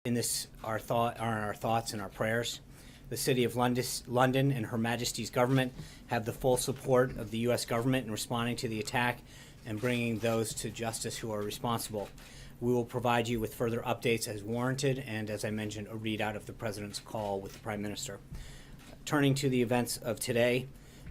in this are our thoughts and our prayers. The City of London and Her Majesty's government have the full support of the U.S. government in responding to the attack and bringing those to justice who are responsible. We will provide you with further updates as warranted, and as I mentioned, a readout of the President's call with the Prime Minister. Turning to the events of today,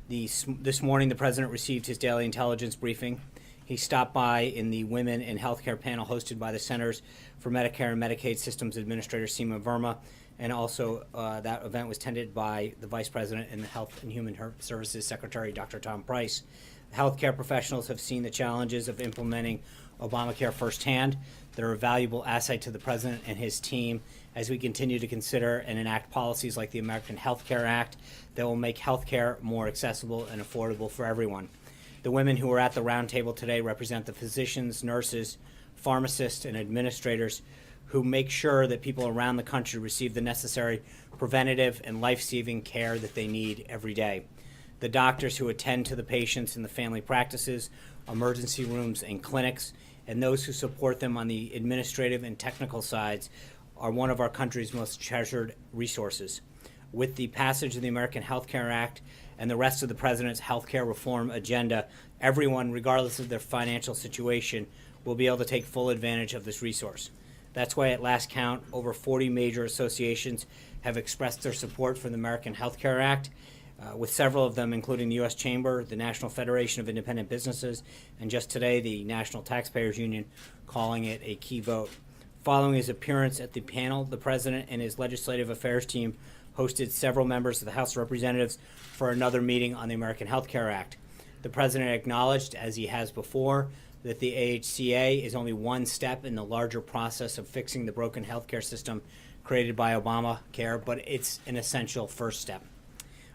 this morning the President received his daily intelligence briefing. He stopped by in the Women in Healthcare panel hosted by the Centers for Medicare and Medicaid Systems Administrator Seema Verma, and also that event was attended by the Vice President and the Health and Human Services Secretary, Dr. Tom Price. Healthcare professionals have seen the challenges of implementing Obamacare firsthand. They're a valuable asset to the President and his team as we continue to consider and enact policies like the American Health Care Act that will make healthcare more accessible and affordable for everyone. The women who are at the roundtable today represent the physicians, nurses, pharmacists, and administrators who make sure that people around the country receive the necessary preventative and life-saving care that they need every day. The doctors who attend to the patients in the family practices, emergency rooms, and clinics, and those who support them on the administrative and technical sides are one of our country's most treasured resources. With the passage of the American Health Care Act and the rest of the President's health care reform agenda, everyone, regardless of their financial situation, will be able to take full advantage of this resource. That's why at last count, over 40 major associations have expressed their support for the American Health Care Act, with several of them including the U.S. Chamber, the National Federation of Independent Businesses, and just today the National Taxpayers Union calling it a key vote. Following his appearance at the panel, the President and his Legislative Affairs team hosted several members of the House of Representatives for another meeting on the American Health Care Act. The President acknowledged, as he has before, that the AHCA is only one step in the larger process of fixing the broken healthcare system created by Obamacare, but it's an essential first step.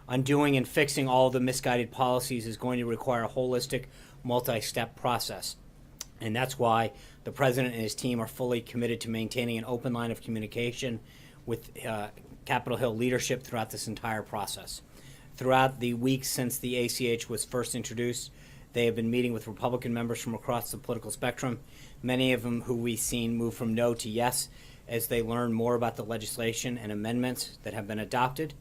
Undoing and fixing all of the misguided policies is going to require a holistic, multi-step process. And that's why the President and his team are fully committed to maintaining an open line of communication with Capitol Hill leadership throughout this entire process. Throughout the weeks since the ACH was first introduced, they have been meeting with Republican members from across the political spectrum, many of them who we've seen move from no to yes as they learn more about the legislation and amendments that have been adopted.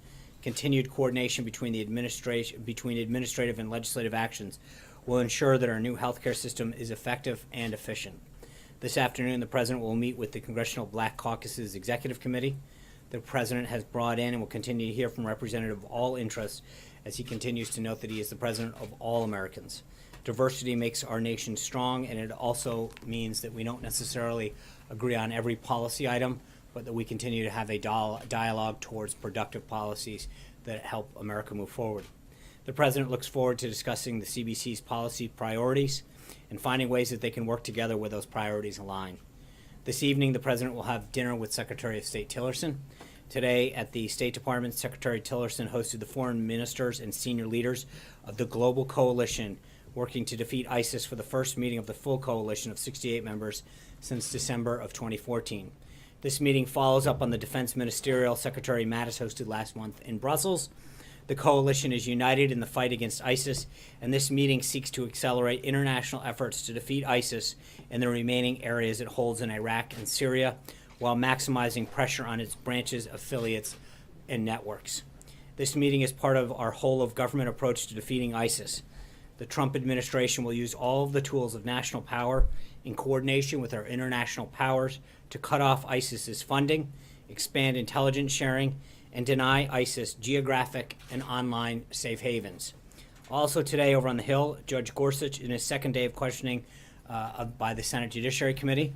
Continued coordination between administrative and legislative actions will ensure that our new healthcare system is effective and efficient. This afternoon, the President will meet with the Congressional Black Caucus's Executive Committee. The President has brought in and will continue to hear from representatives of all interests as he continues to note that he is the President of all Americans. Diversity makes our nation strong, and it also means that we don't necessarily agree on every policy item, but that we continue to have a dialogue towards productive policies that help America move forward. The President looks forward to discussing the CBC's policy priorities and finding ways that they can work together where those priorities align. This evening, the President will have dinner with Secretary of State Tillerson. Today at the State Department, Secretary Tillerson hosted the foreign ministers and senior leaders of the Global Coalition working to defeat ISIS for the first meeting of the full coalition of 68 members since December of 2014. This meeting follows up on the Defense Ministerial Secretary Mattis hosted last month in Brussels. The coalition is united in the fight against ISIS, and this meeting seeks to accelerate international efforts to defeat ISIS in the remaining areas it holds in Iraq and Syria, while maximizing pressure on its branches, affiliates, and networks. This meeting is part of our whole-of-government approach to defeating ISIS. The Trump administration will use all of the tools of national power in coordination with our international powers to cut off ISIS's funding, expand intelligence sharing, and deny ISIS geographic and online safe havens. Also today over on the Hill, Judge Gorsuch, in his second day of questioning by the Senate Judiciary Committee,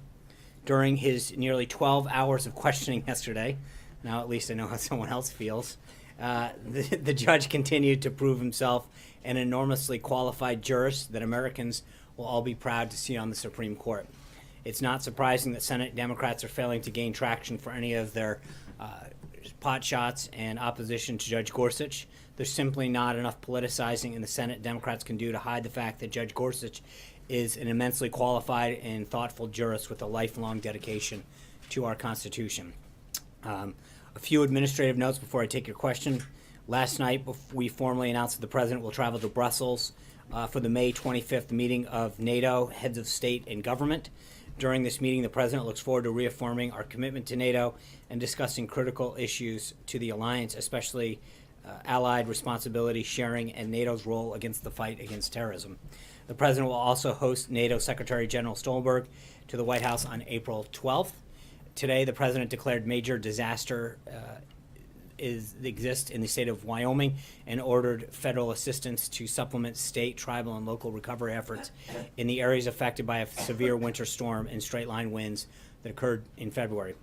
during his nearly 12 hours of questioning yesterday, now at least I know how someone else feels, the judge continued to prove himself an enormously qualified jurist that Americans will all be proud to see on the Supreme Court. It's not surprising that Senate Democrats are failing to gain traction for any of their pot shots and opposition to Judge Gorsuch. There's simply not enough politicizing in the Senate Democrats can do to hide the fact that Judge Gorsuch is an immensely qualified and thoughtful jurist with a lifelong dedication to our Constitution. A few administrative notes before I take your question. Last night, we formally announced that the President will travel to Brussels for the May 25th meeting of NATO heads of state and government. During this meeting, the President looks forward to reaffirming our commitment to NATO and discussing critical issues to the alliance, especially allied responsibility sharing and NATO's role against the fight against terrorism. The President will also host NATO Secretary General Stoltenberg to the White House on April 12th. Today, the President declared major disaster exists in the state of Wyoming and ordered federal assistance to supplement state, tribal, and local recovery efforts in the areas affected by a severe winter storm and straight-line winds that occurred in February.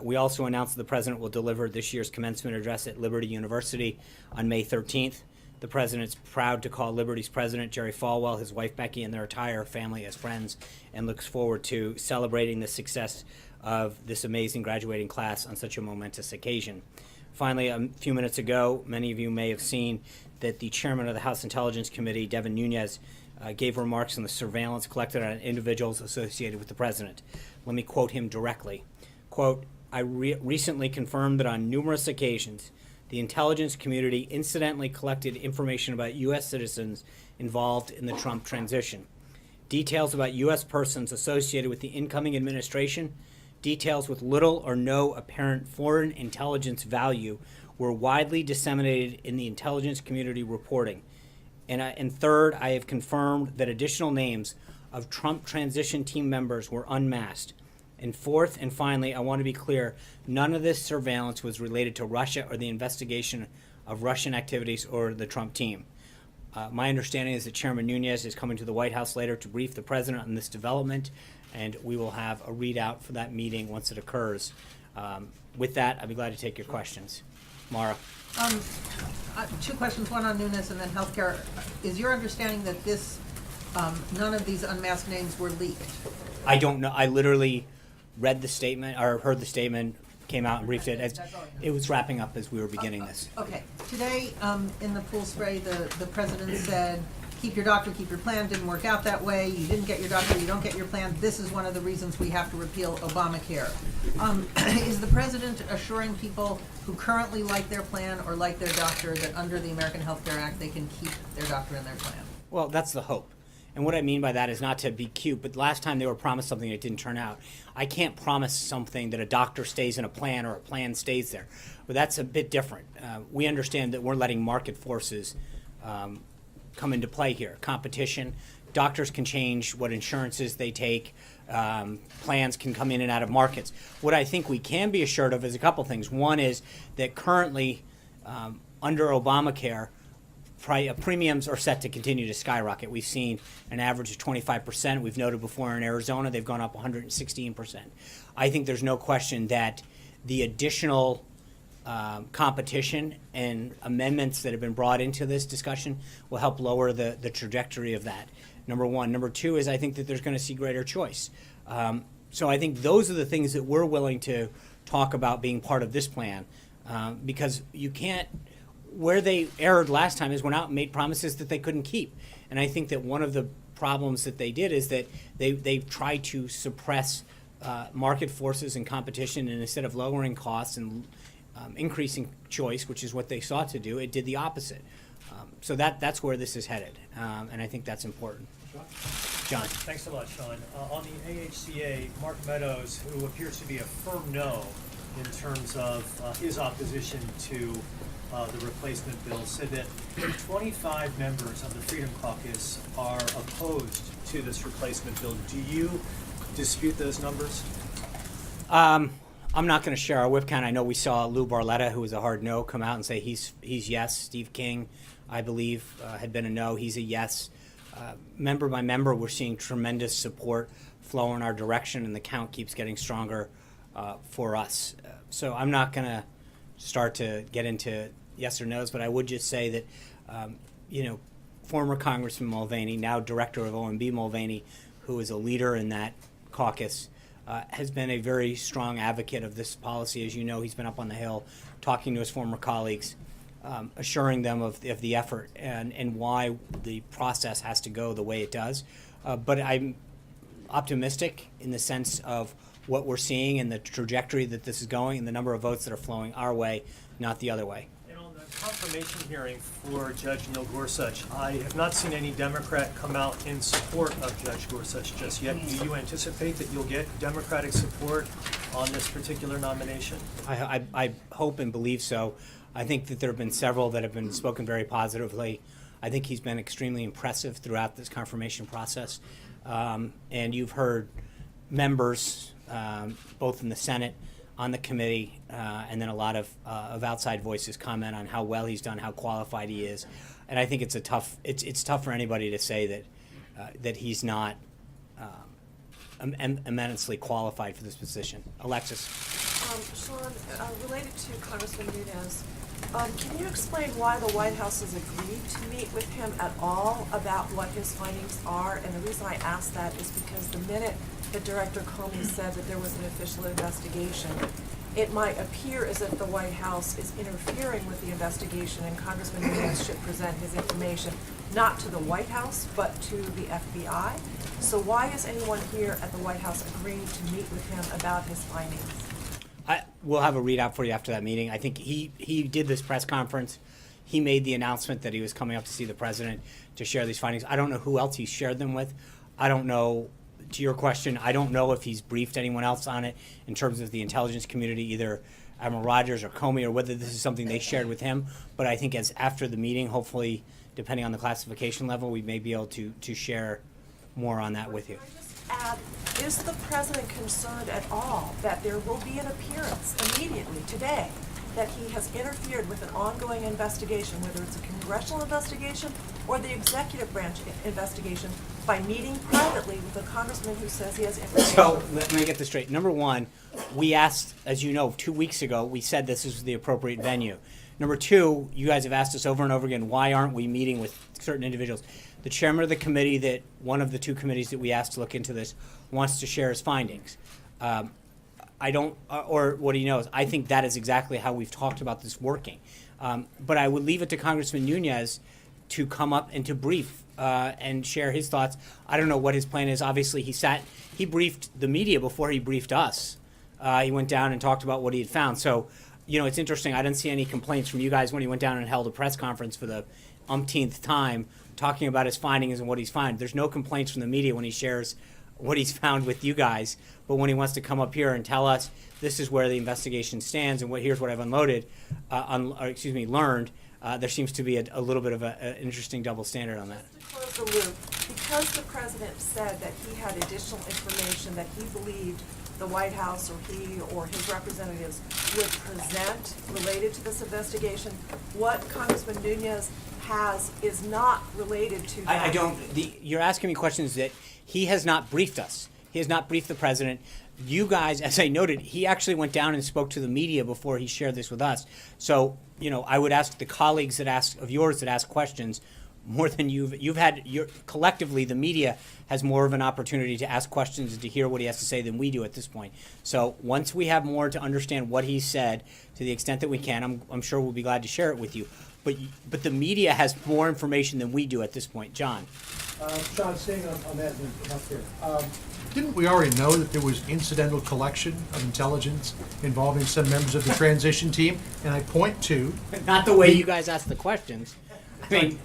We also announced that the President will deliver this year's commencement address at Liberty University on May 13th. The President's proud to call Liberty's President, Jerry Falwell, his wife Becky, and their entire family as friends, and looks forward to celebrating the success of this amazing graduating class on such a momentous occasion. Finally, a few minutes ago, many of you may have seen that the chairman of the House Intelligence Committee, Devin Nunes, gave remarks on the surveillance collected on individuals associated with the President. Let me quote him directly. Quote, I recently confirmed that on numerous occasions, the intelligence community incidentally collected information about U.S. citizens involved in the Trump transition. Details about U.S. persons associated with the incoming administration, details with little or no apparent foreign intelligence value, were widely disseminated in the intelligence community reporting. And third, I have confirmed that additional names of Trump transition team members were unmasked. And fourth, and finally, I want to be clear, none of this surveillance was related to Russia or the investigation of Russian activities or the Trump team. My understanding is that Chairman Nunes is coming to the White House later to brief the President on this development, and we will have a readout for that meeting once it occurs. With that, I'd be glad to take your questions. Mara. Two questions, one on Nunes and then healthcare. Is your understanding that none of these unmasked names were leaked? I don't know. I literally read the statement or heard the statement, came out and briefed it. It was wrapping up as we were beginning this. Okay. Today, in the pool spray, the President said, keep your doctor, keep your plan. Didn't work out that way. You didn't get your doctor, you don't get your plan. This is one of the reasons we have to repeal Obamacare. Is the President assuring people who currently like their plan or like their doctor that under the American Health Care Act they can keep their doctor and their plan? Well, that's the hope. And what I mean by that is not to be cute, but last time they were promised something that didn't turn out. I can't promise something that a doctor stays in a plan or a plan stays there. But that's a bit different. We understand that we're letting market forces come into play here. Competition, doctors can change what insurances they take, plans can come in and out of markets. What I think we can be assured of is a couple things. One is that currently under Obamacare, premiums are set to continue to skyrocket. We've seen an average of 25%. We've noted before in Arizona they've gone up 116%. I think there's no question that the additional competition and amendments that have been brought into this discussion will help lower the trajectory of that, number one. Number two is I think that there's going to see greater choice. So I think those are the things that we're willing to talk about being part of this plan, because you can't, where they erred last time is went out and made promises that they couldn't keep. And I think that one of the problems that they did is that they've tried to suppress market forces and competition, and instead of lowering costs and increasing choice, which is what they sought to do, it did the opposite. So that's where this is headed, and I think that's important. John. Thanks so much, Sean. On the AHCA, Mark Meadows, who appears to be a firm no in terms of his opposition to the replacement bill, said that 25 members of the Freedom Caucus are opposed to this replacement bill. Do you dispute those numbers? I'm not going to share our whip count. I know we saw Lou Barletta, who was a hard no, come out and say he's yes. Steve King, I believe, had been a no. He's a yes. Member by member, we're seeing tremendous support flow in our direction, and the count keeps getting stronger for us. So I'm not going to start to get into yes or no's, but I would just say that, former Congressman Mulvaney, now director of OMB Mulvaney, who is a leader in that caucus, has been a very strong advocate of this policy. As you know, he's been up on the Hill talking to his former colleagues, assuring them of the effort and why the process has to go the way it does. But I'm optimistic in the sense of what we're seeing and the trajectory that this is going and the number of votes that are flowing our way, not the other way. And on the confirmation hearing for Judge Neil Gorsuch, I have not seen any Democrat come out in support of Judge Gorsuch just yet. Do you anticipate that you'll get Democratic support on this particular nomination? I hope and believe so. I think that there have been several that have been spoken very positively. I think he's been extremely impressive throughout this confirmation process. And you've heard members, both in the Senate, on the committee, and then a lot of outside voices comment on how well he's done, how qualified he is. And I think it's tough for anybody to say that he's not immensely qualified for this position. Alexis. Sean, related to Congressman Nunes, can you explain why the White House has agreed to meet with him at all about what his findings are? And the reason I ask that is because the minute that Director Comey said that there was an official investigation, it might appear as if the White House is interfering with the investigation, and Congressman Nunes should present his information not to the White House, but to the FBI. So why is anyone here at the White House agreeing to meet with him about his findings? We'll have a readout for you after that meeting. I think he did this press conference. He made the announcement that he was coming up to see the president to share these findings. I don't know who else he shared them with. I don't know, to your question, I don't know if he's briefed anyone else on it in terms of the intelligence community, either Admiral Rogers or Comey, or whether this is something they shared with him. But I think as after the meeting, hopefully, depending on the classification level, we may be able to share more on that with you. Add, is the president concerned at all that there will be an appearance immediately today that he has interfered with an ongoing investigation, whether it's a congressional investigation or the executive branch investigation, by meeting privately with a congressman who says he has information? So let me get this straight. Number one, we asked, as you know, 2 weeks ago, we said this is the appropriate venue. Number two, you guys have asked us over and over again, why aren't we meeting with certain individuals? The chairman of the committee, that one of the two committees that we asked to look into this, wants to share his findings. I don't, or what he knows. I think that is exactly how we've talked about this working. But I would leave it to Congressman Nunes to come up and to brief and share his thoughts. I don't know what his plan is. Obviously, he briefed the media before he briefed us. He went down and talked about what he had found. So, you know, it's interesting. I didn't see any complaints from you guys when he went down and held a press conference for the umpteenth time talking about his findings and what he's found. There's no complaints from the media when he shares what he's found with you guys, but when he wants to come up here and tell us this is where the investigation stands and here's what I've learned, there seems to be a little bit of an interesting double standard on that. To close the loop, because the president said that he had additional information that he believed the White House or he or his representatives would present related to this investigation, what Congressman Nunes has is not related to that. You're asking me questions that he has not briefed us. He has not briefed the president. You guys, as I noted, he actually went down and spoke to the media before he shared this with us. So, you know, I would ask the colleagues that ask questions more than collectively, the media has more of an opportunity to ask questions and to hear what he has to say than we do at this point. So once we have more to understand what he said, to the extent that we can, I'm sure we'll be glad to share it with you. But the media has more information than we do at this point. John. Sean, staying on that healthcare. Didn't we already know that there was incidental collection of intelligence involving some members of the transition team? And I point to... Not the way you guys ask the questions. I mean,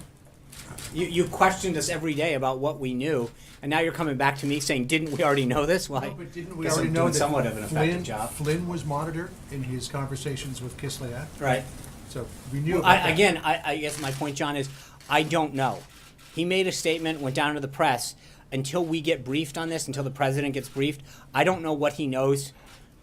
you questioned us every day about what we knew, and now you're coming back to me saying, didn't we already know this? Well, No, but didn't we guess already I'm know doing that somewhat of an effective job. Flynn was monitored in his conversations with Kislyak? Right. So we knew Well, about that. I guess my point, John, is I don't know. He made a statement, went down to the press. Until we get briefed on this, until the president gets briefed, I don't know what he knows.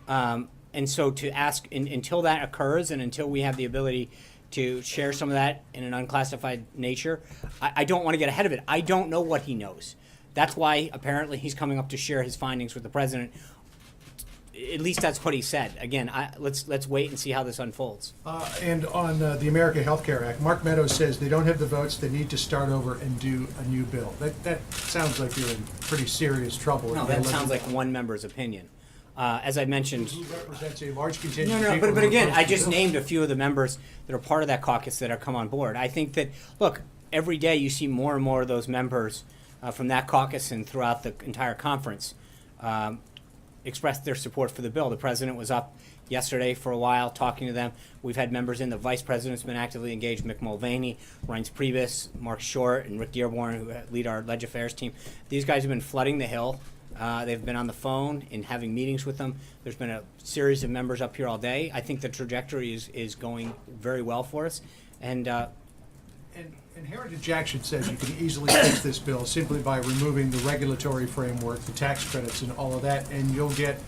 And so to ask, until that occurs and until we have the ability to share some of that in an unclassified nature, I don't want to get ahead of it. I don't know what he knows. That's why apparently he's coming up to share his findings with the president. At least that's what he said. Again, let's wait and see how this unfolds. And on the America Health Care Act, Mark Meadows says they don't have the votes, they need to start over and do a new bill. That sounds like you're in pretty serious trouble. No, that sounds like one member's opinion. As I mentioned... Who represents a large contingent of No, people but who again, oppose I the just bill. named a few of the members that are part of that caucus that are come on board. I think that, look, every day you see more and more of those members from that caucus and throughout the entire conference expressed their support for the bill. The president was up yesterday for a while, talking to them. We've had members in. The vice president's been actively engaged, Mick Mulvaney, Reince Priebus, Mark Short, and Rick Dearborn, who lead our Ledge Affairs team. These guys have been flooding the Hill. They've been on the phone and having meetings with them. There's been a series of members up here all day. I think the trajectory is going very well for us. And And Heritage Action says you can easily fix this bill simply by removing the regulatory framework, the tax credits, and all of that, and you'll get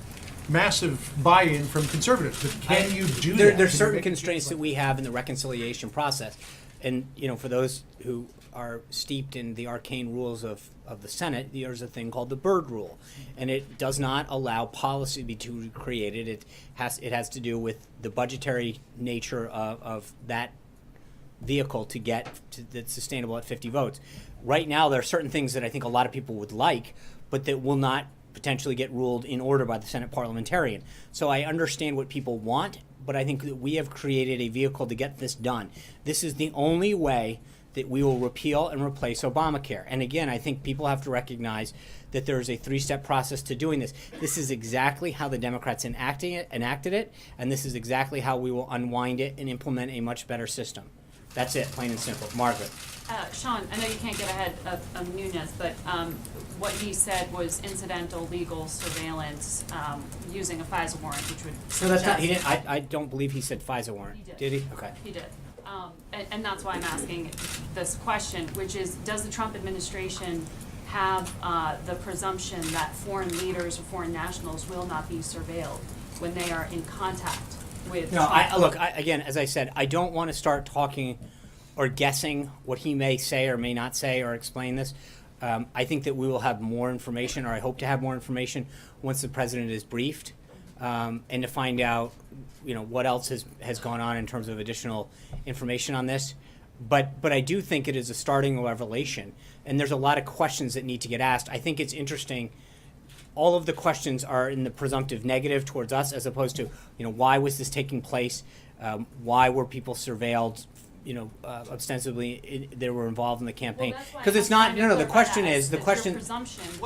massive buy-in from conservatives. But can you do that? There's Can you certain make it constraints that we have in the reconciliation process. And, for those who are steeped in the arcane rules of the Senate, there's a thing called the Byrd Rule. And it does not allow policy to be created. It has to do with the budgetary nature of that vehicle to get to that's sustainable at 50 votes. Right now, there are certain things that I think a lot of people would like, but that will not potentially get ruled in order by the Senate parliamentarian. So I understand what people want, but I think that we have created a vehicle to get this done. This is the only way that we will repeal and replace Obamacare. And again, I think people have to recognize that there is a three-step process to doing this. This is exactly how the Democrats enacted it, and this is exactly how we will unwind it and implement a much better system. That's it, plain and simple. Margaret. Sean, I know you can't get ahead of Nunes, but what he said was incidental legal surveillance using a FISA warrant, which would No, that's not. suggest- He didn't. I don't believe he said FISA warrant. He did. Did he? Okay. He did. And that's why I'm asking this question, which is, does the Trump administration have the presumption that foreign leaders or foreign nationals will not be surveilled when they are in contact with No, Trump? again, as I said, I don't want to start talking or guessing what he may say or may not say or explain this. I think that we will have more information, or I hope to have more information once the president is briefed, and to find out, what else has gone on in terms of additional information on this. But I do think it is a starting revelation, and there's a lot of questions that need to get asked. I think it's interesting. All of the questions are in the presumptive negative towards us, as opposed to, why was this taking place? Why were people surveilled? Ostensibly they were involved in the campaign. Because it's not. No. The question is the question.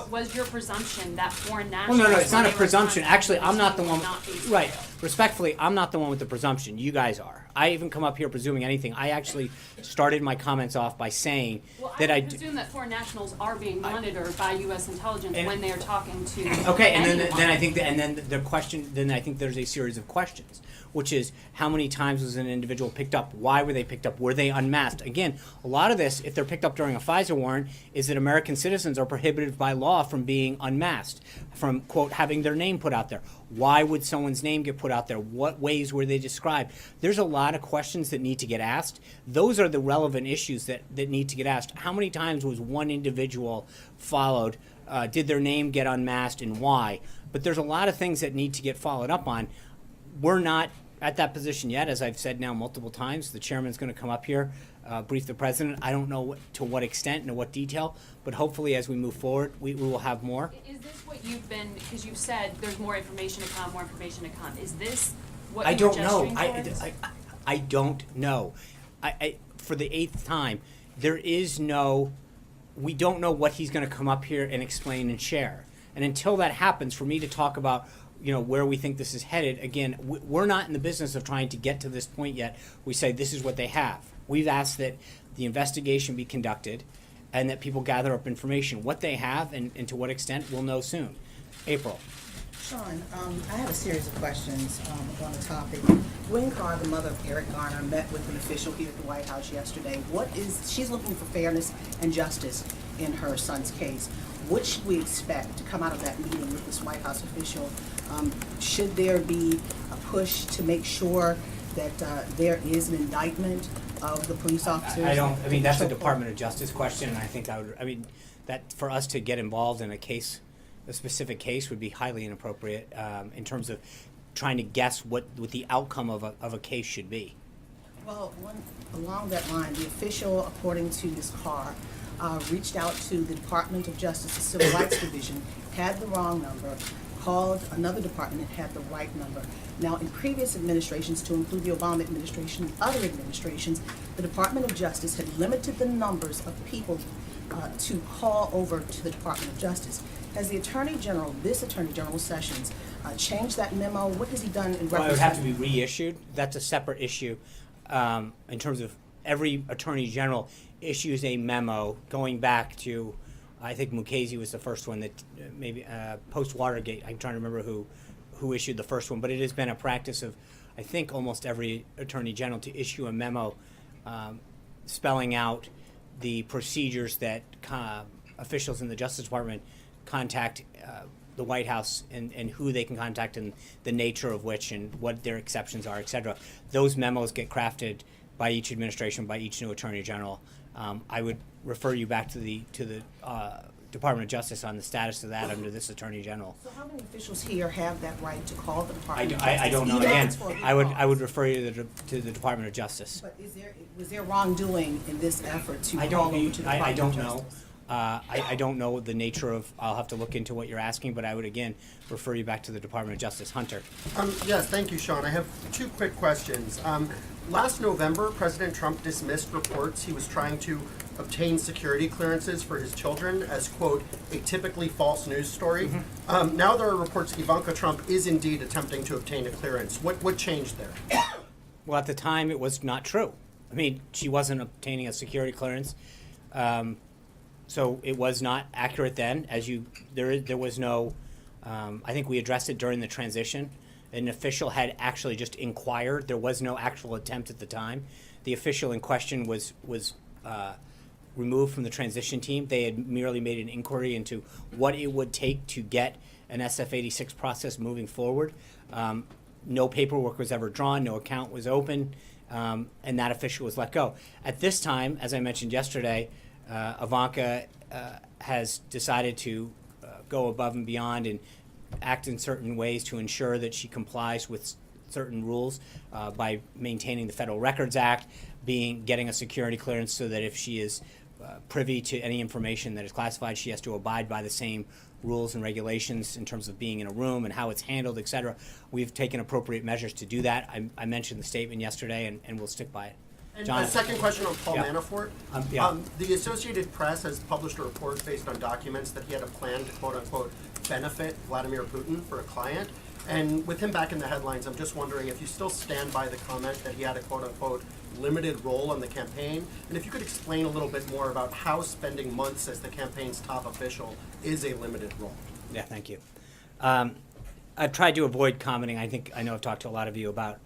Was your presumption that foreign Well, nationals? no. It's when not a they were presumption. in contact Actually, with I'm not the Trump one. will not be Right. surveilled? Respectfully, I'm not the one with the presumption. You guys are. I even come up here presuming anything. I actually started my comments off by saying Well, that I I. would presume that foreign nationals are being monitored by U.S. intelligence And- when they are talking to Okay, and anyone. then I think the question. Then I think there's a series of questions, which is how many times was an individual picked up? Why were they picked up? Were they unmasked? Again, a lot of this, if they're picked up during a FISA warrant, is that American citizens are prohibited by law from being unmasked, from quote having their name put out there. Why would someone's name get put out there? What ways were they described? There's a lot of questions that need to get asked. Those are the relevant issues that need to get asked. How many times was one individual followed? Did their name get unmasked, and why? But there's a lot of things that need to get followed up on. We're not at that position yet, as I've said now multiple times. The chairman's going to come up here, brief the president. I don't know to what extent and to what detail, but hopefully as we move forward, we will have more. Is this what you've been, because you've said there's more information to come, Is this what I you don't were know. gesturing towards? I don't know. I for the 8th time, we don't know what he's going to come up here and explain and share. And until that happens, for me to talk about where we think this is headed, again, we're not in the business of trying to get to this point yet. We say this is what they have. We've asked that the investigation be conducted and that people gather up information. What they have and to what extent, we'll know soon. April. Sean, I have a series of questions on the topic. Gwen Carr, the mother of Eric Garner, met with an official here at the White House yesterday. She's looking for fairness and justice in her son's case. What should we expect to come out of that meeting with this White House official? Should there be a push to make sure that there is an indictment of the police officers? That's a Department of Justice question, and I think that for us to get involved in a specific case would be highly inappropriate in terms of trying to guess what the outcome of a case should be. Well, along that line, the official, according to Ms. Carr, reached out to the Department of Justice, the Civil Rights Division, had the wrong number, called another department that had the right number. Now, in previous administrations, to include the Obama administration and other administrations, the Department of Justice had limited the numbers of people to call over to the Department of Justice. As the Attorney General, this Attorney General Sessions, change that memo? What has he done in reference? Well, it would have to be reissued. That's a separate issue. In terms of every attorney general issues a memo going back to, I think Mukasey was the first one that maybe post Watergate. I'm trying to remember who issued the first one, but it has been a practice of, I think, almost every attorney general to issue a memo spelling out the procedures that officials in the Justice Department contact the White House and who they can contact and the nature of which and what their exceptions are, et cetera. Those memos get crafted by each administration, by each new Attorney General. I would refer you back to the Department of Justice on the status of that under this Attorney General. So how many officials here have that right to call the Department of Justice? I don't know. Even Again, ask for a I would recall? refer you to the Department of Justice. But was there wrongdoing in this effort to I call don't. over to the I Department don't of know. Justice? I don't know the nature of. I'll have to look into what you're asking, but I would again refer you back to the Department of Justice. Hunter. Yes, thank you, Sean. I have two quick questions. Last November, President Trump dismissed reports he was trying to obtain security clearances for his children as, quote, a typically false news story. Now there are reports Ivanka Trump is indeed attempting to obtain a clearance. What changed there? Well, at the time, it was not true. I mean, she wasn't obtaining a security clearance, so it was not accurate then. There was no. I think we addressed it during the transition. An official had actually just inquired. There was no actual attempt at the time. The official in question was removed from the transition team. They had merely made an inquiry into what it would take to get an SF-86 process moving forward. No paperwork was ever drawn, no account was open, and that official was let go. At this time, as I mentioned yesterday, Ivanka has decided to go above and beyond and act in certain ways to ensure that she complies with certain rules by maintaining the Federal Records Act, getting a security clearance so that if she is privy to any information that is classified, she has to abide by the same rules and regulations in terms of being in a room and how it's handled, et cetera. We've taken appropriate measures to do that. I mentioned the statement yesterday, and we'll stick by it. And John? a second question on Paul Yeah. Manafort. Yeah. The Associated Press has published a report based on documents that he had a plan to, quote unquote, benefit Vladimir Putin for a client. And with him back in the headlines, I'm just wondering if you still stand by the comment that he had a, quote unquote, limited role in the campaign. And if you could explain a little bit more about how spending months as the campaign's top official is a limited role. Yeah, thank you. I've tried to avoid commenting. I know I've talked to a lot of you about